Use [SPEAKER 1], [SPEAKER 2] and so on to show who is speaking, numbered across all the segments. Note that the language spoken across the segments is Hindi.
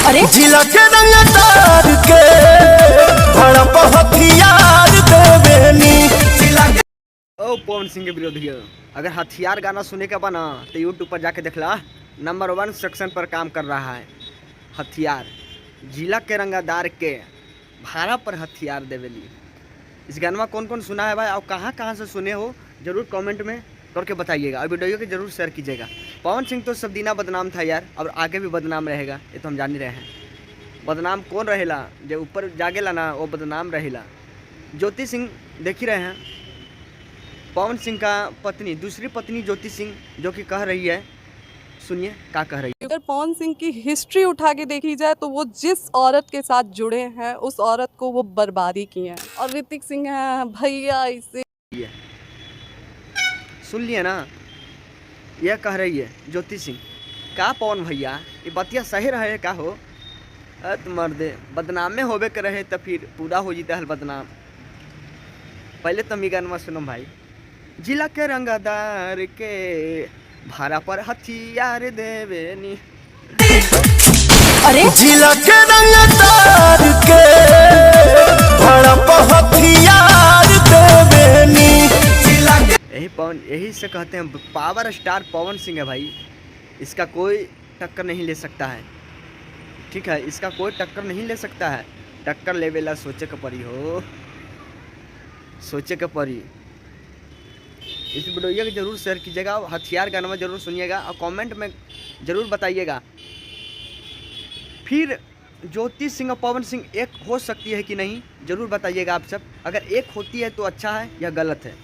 [SPEAKER 1] अरे
[SPEAKER 2] जिला के रंगदार के भड़प हथियार देवेनी।
[SPEAKER 3] ओ पवन सिंह के विरोधी, अगर हथियार गाना सुने का बना तो यूट्यूब पर जाके देख ला, नंबर 1 सेक्शन पर काम कर रहा है। हथियार जिला के रंगदार के भाड़ा पर हथियार देवेली। इस गाना कौन कौन सुना है भाई, और कहाँ कहाँ से सुने हो जरूर कमेंट में करके बताइएगा, और वीडियो के जरूर शेयर कीजिएगा। पवन सिंह तो सब दिना बदनाम था यार, और आगे भी बदनाम रहेगा, ये तो हम जान ही रहे हैं। बदनाम कौन रहेला, जो ऊपर जागेला ना वो बदनाम रहेला। ज्योति सिंह देख ही रहे हैं, पवन सिंह का पत्नी, दूसरी पत्नी ज्योति सिंह जो कि कह रही है, सुनिए क्या कह रही है।
[SPEAKER 1] अगर पवन सिंह की हिस्ट्री उठा के देखी जाए तो वो जिस औरत के साथ जुड़े हैं उस औरत को वो बर्बादी की है। और ऋतिक सिंह है भैया इसे
[SPEAKER 3] सुन लिए ना, यह कह रही है ज्योति सिंह का पवन भैया ये बतिया सही रहे का हो। तो मर्दे बदनाम में होबे कर रहे तो फिर पूरा हो जीता है बदनाम। पहले तो गाना सुनो भाई, जिला के रंगदार के भाड़ा पर हथियार देवेनी।
[SPEAKER 1] अरे
[SPEAKER 2] जिला के रंगदार के भड़प हथियार देवेनी।
[SPEAKER 3] यही से कहते हैं पावर स्टार पवन सिंह है भाई, इसका कोई टक्कर नहीं ले सकता है। ठीक है, इसका कोई टक्कर नहीं ले सकता है। टक्कर लेवेला सोचे के परी हो, सोचे के परी। इस वीडियो को जरूर शेयर कीजिएगा, हथियार गाना में जरूर सुनिएगा, और कमेंट में ज़रूर बताइएगा। फिर ज्योति सिंह और पवन सिंह एक हो सकती है कि नहीं, ज़रूर बताइएगा आप सब। अगर एक होती है तो अच्छा है या गलत है।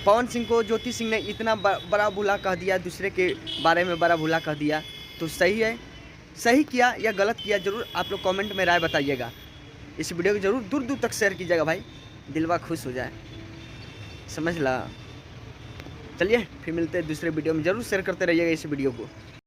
[SPEAKER 3] पवन सिंह को ज्योति सिंह ने इतना बड़ा भूला कह दिया, दूसरे के बारे में बड़ा भूला कह दिया, तो सही है, सही किया या गलत किया, ज़रूर आप लोग कमेंट में राय बताइएगा। इस वीडियो को ज़रूर दूर दूर तक शेयर कीजिएगा भाई, दिलवा खुश हो जाए, समझ ला। चलिए फिर मिलते हैं दूसरे वीडियो में, ज़रूर शेयर करते रहिएगा इस वीडियो को।